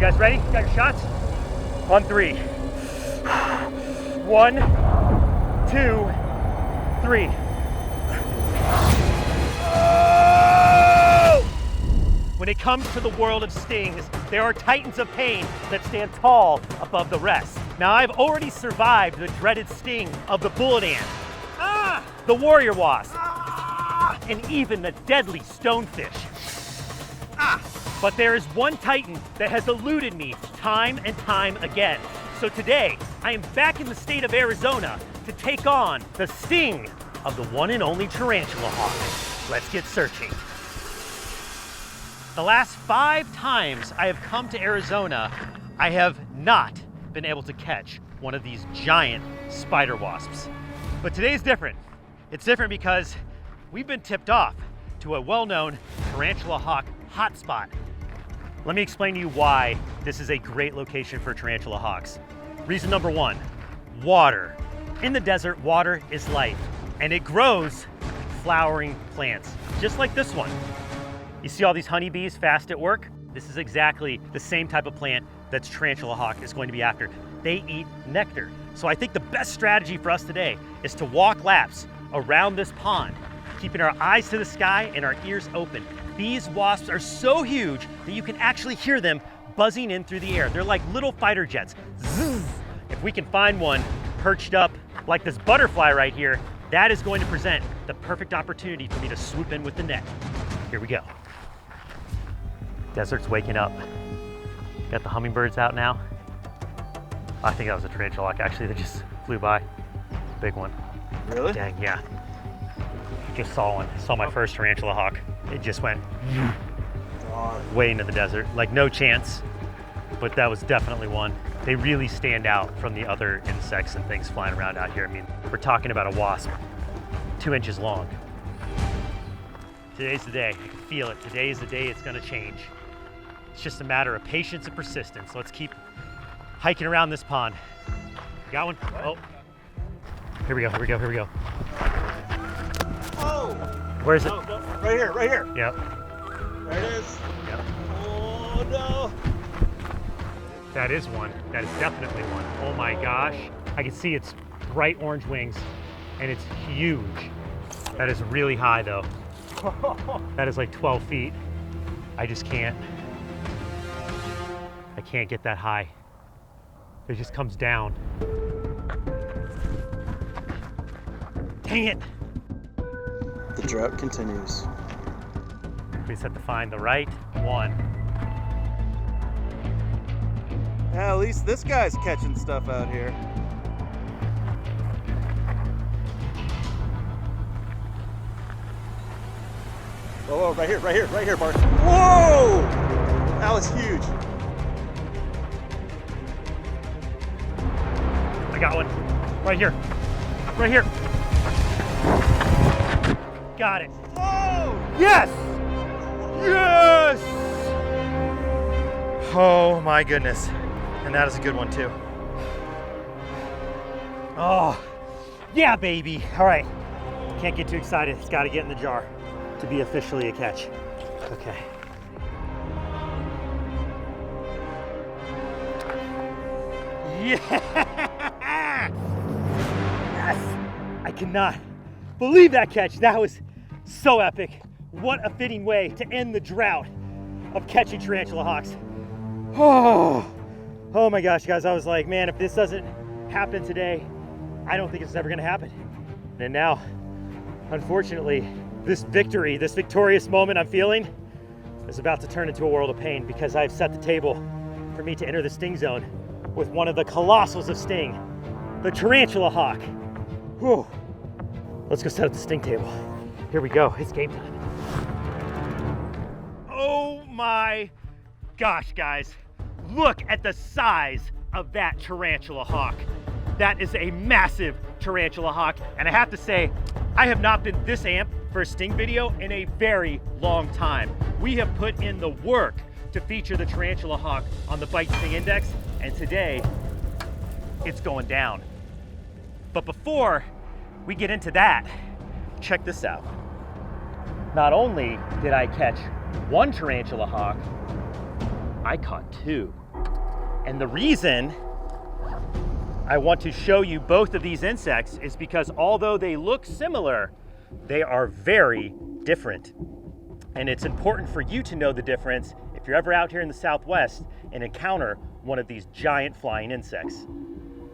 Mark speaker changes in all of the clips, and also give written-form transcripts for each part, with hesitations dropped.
Speaker 1: guys ready? Got your shots? On 3. 1, 2, 3. Oh! When it comes to the world of stings, there are titans of pain that stand tall above the rest. Now, I've already survived the dreaded sting of the bullet ant, the warrior wasp, and even the deadly stonefish. But there is one titan that has eluded me time and time again. So today, I am back in the state of Arizona to take on the sting of the one and only tarantula hawk. Let's get searching. The last 5 times I have come to Arizona, I have not been able to catch one of these giant spider wasps. But today's different. It's different because we've been tipped off to a well-known tarantula hawk hotspot. Let me explain to you why this is a great location for tarantula hawks. Reason number 1, water. In the desert, water is life, and it grows flowering plants, just like this one. You see all these honeybees fast at work? This is exactly the same type of plant that tarantula hawk is going to be after. They eat nectar. So I think the best strategy for us today is to walk laps around this pond, keeping our eyes to the sky and our ears open. These wasps are so huge that you can actually hear them buzzing in through the air. They're like little fighter jets. Zzz. If we can find one perched up like this butterfly right here, that is going to present the perfect opportunity for me to swoop in with the net. Here we go. Desert's waking up. Got the hummingbirds out now. I think that was a tarantula hawk actually that just flew by. Big one.
Speaker 2: Really?
Speaker 1: Dang, yeah. Just saw one. Saw my first tarantula hawk. It just went way into the desert. Like no chance, but that was definitely one. They really stand out from the other insects and things flying around out here. I mean, we're talking about a wasp 2 inches long. Today's the day. I can feel it. Today is the day it's gonna change. It's just a matter of patience and persistence. Let's keep hiking around this pond. Got one? Oh. Here we go, here we go, here we go.
Speaker 2: Oh!
Speaker 1: Where is it?
Speaker 2: No, no, right here, right here.
Speaker 1: Yep.
Speaker 2: There it is.
Speaker 1: Yep.
Speaker 2: Oh no!
Speaker 1: That is one. That is definitely one. Oh my gosh. I can see its bright orange wings and it's huge. That is really high though. That is like 12 feet. I just can't. I can't get that high. It just comes down. Dang it.
Speaker 2: The drought continues.
Speaker 1: We just have to find the right one.
Speaker 2: Yeah, at least this guy's catching stuff out here. Oh, right here, right here, right here, Bart. Whoa! That was huge.
Speaker 1: I got one. Right here. Right here. Got it.
Speaker 2: Whoa!
Speaker 1: Yes! Yes! Oh my goodness. And that is a good one too. Oh, yeah, baby. All right. Can't get too excited. It's got to get in the jar to be officially a catch. Okay. Yeah! Yes! I cannot believe that catch. That was so epic. What a fitting way to end the drought of catching tarantula hawks. Oh my gosh, guys. I was like, man, if this doesn't happen today, I don't think it's ever gonna happen. And now, unfortunately, this victory, this victorious moment I'm feeling is about to turn into a world of pain because I've set the table for me to enter the sting zone with one of the colossals of sting, the tarantula hawk. Whew. Let's go set up the sting table. Here we go, it's game time. Oh my gosh, guys. Look at the size of that tarantula hawk. That is a massive tarantula hawk. And I have to say, I have not been this amped for a sting video in a very long time. We have put in the work to feature the tarantula hawk on the Bite Sting Index, and today, it's going down. But before we get into that, check this out. Not only did I catch one tarantula hawk, I caught 2. And the reason I want to show you both of these insects is because although they look similar, they are very different. And it's important for you to know the difference if you're ever out here in the Southwest and encounter one of these giant flying insects.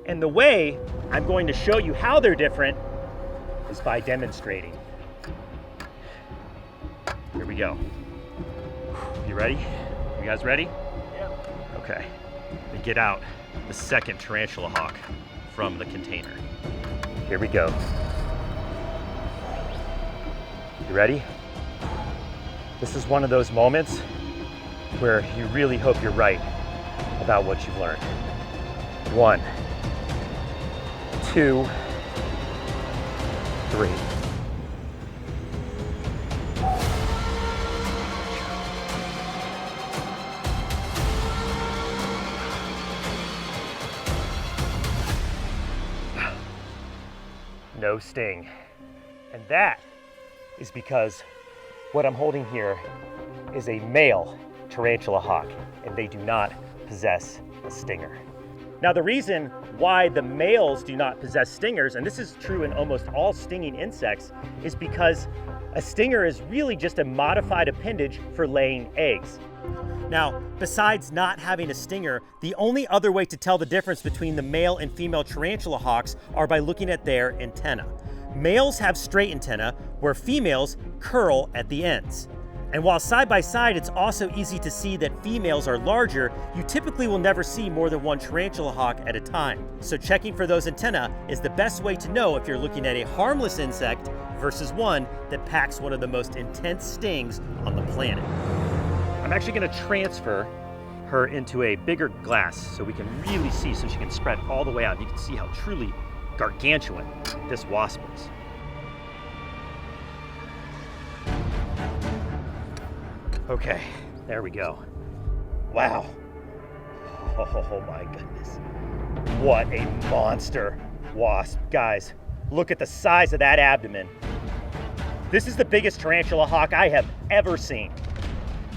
Speaker 1: And the way I'm going to show you how they're different is by demonstrating. Here we go. You ready? You guys ready?
Speaker 2: Yeah.
Speaker 1: Okay. We get out the second tarantula hawk from the container. Here we go. You ready? This is one of those moments where you really hope you're right about what you've learned. 1, 2, 3. No sting. And that is because what I'm holding here is a male tarantula hawk, and they do not possess a stinger. Now, the reason why the males do not possess stingers, and this is true in almost all stinging insects, is because a stinger is really just a modified appendage for laying eggs. Now, besides not having a stinger, the only other way to tell the difference between the male and female tarantula hawks are by looking at their antenna. Males have straight antenna, where females curl at the ends. And while side by side, it's also easy to see that females are larger, you typically will never see more than one tarantula hawk at a time. So checking for those antennae is the best way to know if you're looking at a harmless insect versus one that packs one of the most intense stings on the planet. I'm actually gonna transfer her into a bigger glass so we can really see, so she can spread all the way out. You can see how truly gargantuan this wasp is. Okay, there we go. Wow. Oh my goodness. What a monster wasp. Guys, look at the size of that abdomen. This is the biggest tarantula hawk I have ever seen.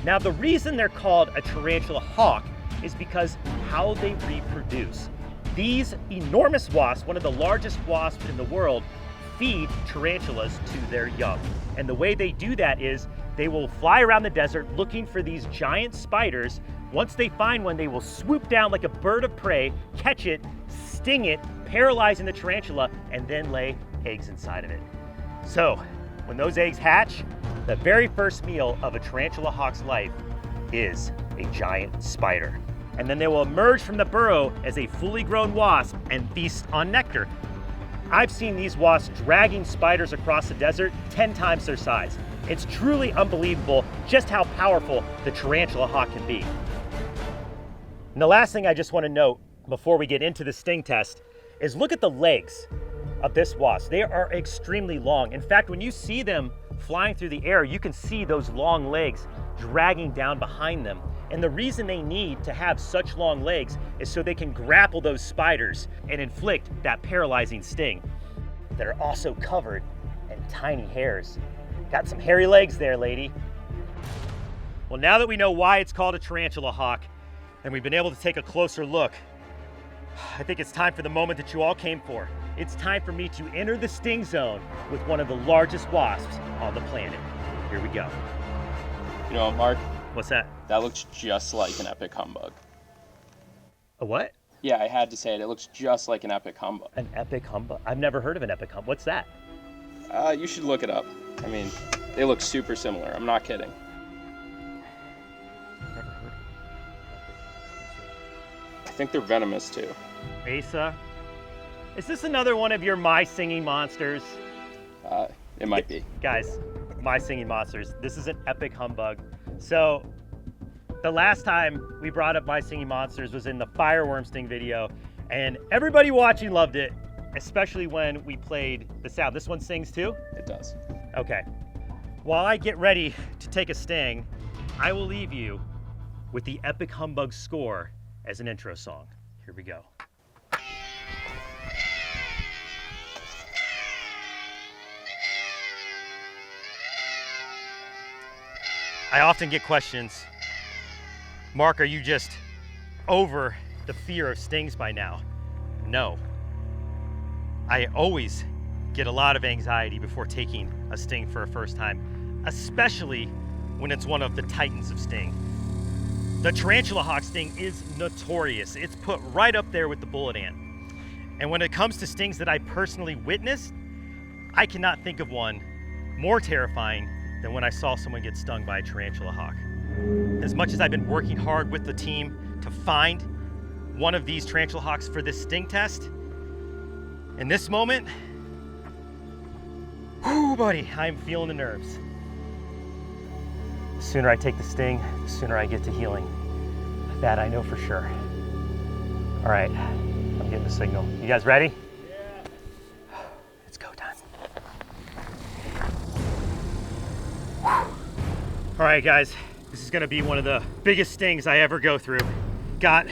Speaker 1: Now, the reason they're called a tarantula hawk is because how they reproduce. These enormous wasps, one of the largest wasps in the world, feed tarantulas to their young. And the way they do that is they will fly around the desert looking for these giant spiders. Once they find one, they will swoop down like a bird of prey, catch it, sting it, paralyzing the tarantula, and then lay eggs inside of it. So, when those eggs hatch, the very first meal of a tarantula hawk's life is a giant spider. And then they will emerge from the burrow as a fully grown wasp and feast on nectar. I've seen these wasps dragging spiders across the desert 10 times their size. It's truly unbelievable just how powerful the tarantula hawk can be. And the last thing I just want to note before we get into the sting test is look at the legs of this wasp. They are extremely long. In fact, when you see them flying through the air, you can see those long legs dragging down behind them. And the reason they need to have such long legs is so they can grapple those spiders and inflict that paralyzing sting. They're also covered in tiny hairs. Got some hairy legs there, lady. Well, now that we know why it's called a tarantula hawk, and we've been able to take a closer look, I think it's time for the moment that you all came for. It's time for me to enter the sting zone with one of the largest wasps on the planet. Here we go.
Speaker 3: You know what, Mark?
Speaker 1: What's that?
Speaker 3: That looks just like an epic humbug.
Speaker 1: A what?
Speaker 3: Yeah, I had to say it. It looks just like an epic humbug.
Speaker 1: An epic humbug? I've never heard of an epic humbug. What's that?
Speaker 3: You should look it up. I mean, they look super similar. I'm not kidding.
Speaker 1: Never heard.
Speaker 3: I think they're venomous too.
Speaker 1: Asa, is this another one of your My Singing Monsters?
Speaker 3: It might be.
Speaker 1: Guys, My Singing Monsters, this is an epic humbug. So, the last time we brought up My Singing Monsters was in the fireworm sting video, and everybody watching loved it, especially when we played the sound. This one sings too?
Speaker 3: It does.
Speaker 1: Okay. While I get ready to take a sting, I will leave you with the epic humbug score as an intro song. Here we go. I often get questions, Mark, are you just over the fear of stings by now. No. I always get a lot of anxiety before taking a sting for a first time, especially when it's one of the titans of sting. The tarantula hawk sting is notorious. It's put right up there with the bullet ant. And when it comes to stings that I personally witnessed, I cannot think of one more terrifying than when I saw someone get stung by a tarantula hawk. As much as I've been working hard with the team to find one of these tarantula hawks for this sting test, in this moment, whoo, buddy, I'm feeling the nerves. The sooner I take the sting, the sooner I get to healing. That I know for sure. All right, I'm getting the signal. You guys ready?
Speaker 2: Yeah.
Speaker 1: It's go time. All right, guys, this is gonna be one of the biggest stings I ever go through. Got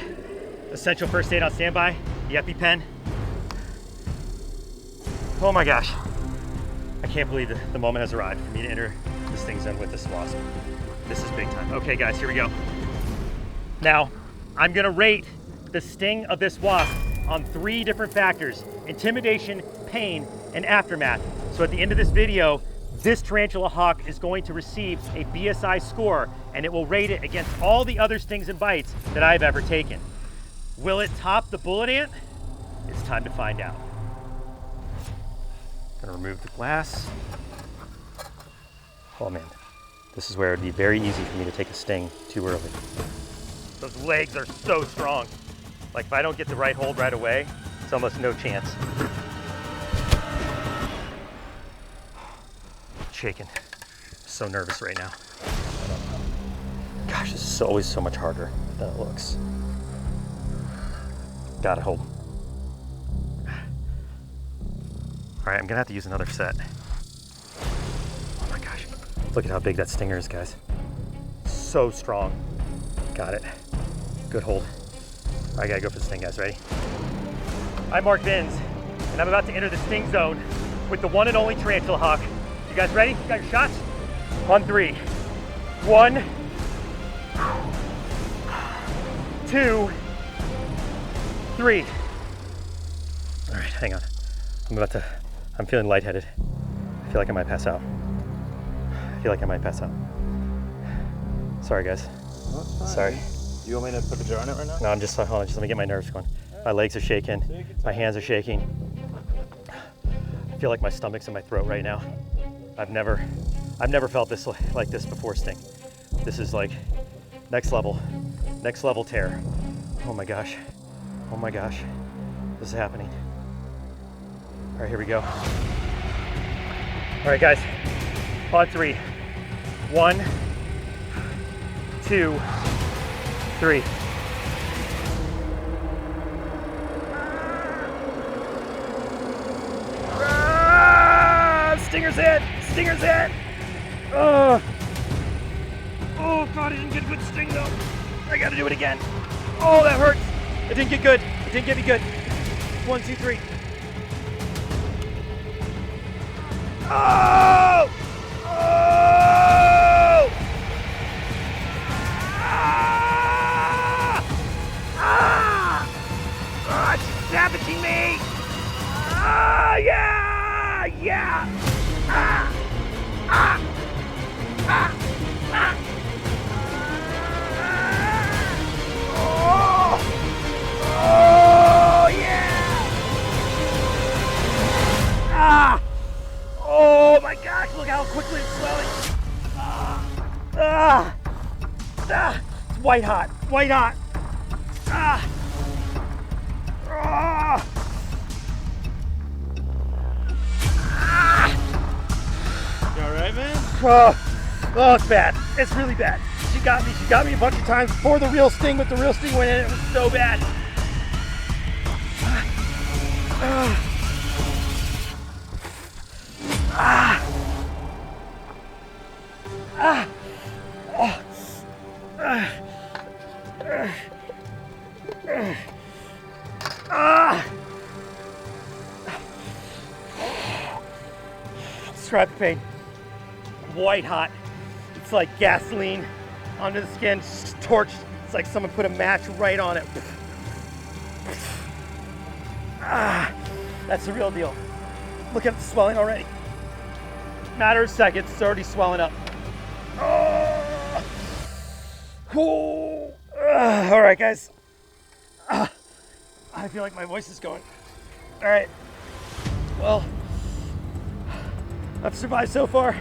Speaker 1: essential first aid on standby, the EpiPen. Oh my gosh. I can't believe the moment has arrived for me to enter the sting zone with this wasp. This is big time. Okay guys, here we go. Now, I'm gonna rate the sting of this wasp on 3 different factors: intimidation, pain, and aftermath. So at the end of this video, this tarantula hawk is going to receive a BSI score, and it will rate it against all the other stings and bites that I've ever taken. Will it top the bullet ant? It's time to find out. Gonna remove the glass. Oh man, this is where it'd be very easy for me to take a sting too early. Those legs are so strong. Like if I don't get the right hold right away, it's almost no chance. Shaking, so nervous right now. Gosh, this is always so much harder than it looks. Got it, hold. All right, I'm gonna have to use another set. Oh my gosh, look at how big that stinger is, guys. So strong. Got it. Good hold. I gotta go for the sting, guys. Ready? I'm Mark Binns, and I'm about to enter the sting zone with the one and only tarantula hawk. You guys ready? You got your shots? On 3. 1, 2, 3. All right, hang on. I'm feeling lightheaded. I feel like I might pass out. Sorry, guys.
Speaker 2: No, it's fine.
Speaker 1: Sorry.
Speaker 2: You want me to put the jar on it right now?
Speaker 1: No, I'm just, hold on, just let me get my nerves going. My legs are shaking, my hands are shaking. I feel like my stomach's in my throat right now. I've never felt this like this before, Sting. This is like next level terror. Oh my gosh, this is happening. All right, here we go. All right, guys, on 3. 1, 2, 3. Stinger's in! Oh God, I didn't get a good sting though. I gotta do it again. Oh, that hurts. It didn't get good. It didn't get me good. 1, 2, 3. Oh! Oh! Ah! Ah! Oh, it's savaging me! Ah, yeah! Yeah! Ah! Ah! Ah! Ah! Oh! Oh, yeah! Ah! Oh my gosh, look how quickly it's swelling. Ah! Ah! Ah! It's white hot. Ah! Ah!
Speaker 2: You all right, man?
Speaker 1: Oh, it's bad. It's really bad. She got me a bunch of times before the real sting, but the real sting went in. It was so bad. Describe the pain. White hot. It's like gasoline onto the skin, torched. It's like someone put a match right on it. That's the real deal. Look at the swelling already. Matter of seconds, it's already swelling up. All right, guys. I feel like my voice is going. All right. Well, I've survived so far.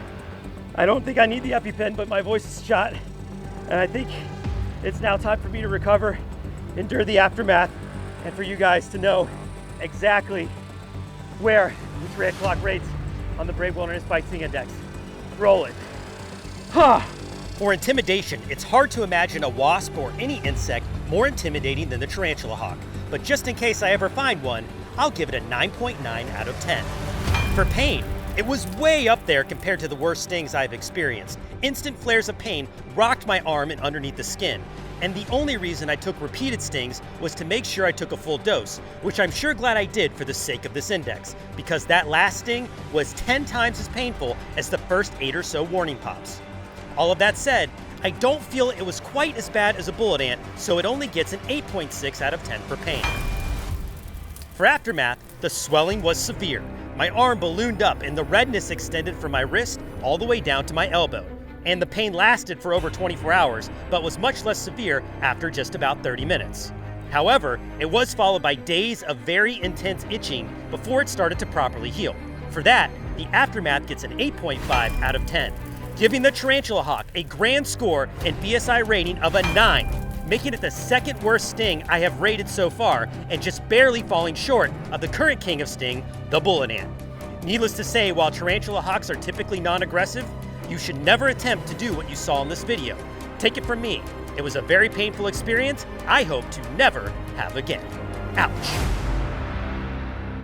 Speaker 1: I don't think I need the EpiPen, but my voice is shot. And I think it's now time for me to recover, endure the aftermath, and for you guys to know exactly where the tarantula hawk rates on the Brave Wilderness Bite Sting Index. Roll it. For intimidation, it's hard to imagine a wasp or any insect more intimidating than the tarantula hawk. But just in case I ever find one, I'll give it a 9.9 out of 10. For pain, it was way up there compared to the worst stings I've experienced. Instant flares of pain rocked my arm and underneath the skin. And the only reason I took repeated stings was to make sure I took a full dose, which I'm sure glad I did for the sake of this index, because that last sting was 10 times as painful as the first 8 or so warning pops. All of that said, I don't feel it was quite as bad as a bullet ant, so it only gets an 8.6 out of 10 for pain. For aftermath, the swelling was severe. My arm ballooned up and the redness extended from my wrist all the way down to my elbow. And the pain lasted for over 24 hours, but was much less severe after just about 30 minutes. However, it was followed by days of very intense itching before it started to properly heal. For that, the aftermath gets an 8.5 out of 10, giving the tarantula hawk a grand score and BSI rating of a 9, making it the second worst sting I have rated so far, and just barely falling short of the current king of sting, the bullet ant. Needless to say, while tarantula hawks are typically non-aggressive, you should never attempt to do what you saw in this video. Take it from me, it was a very painful experience I hope to never have again. Ouch.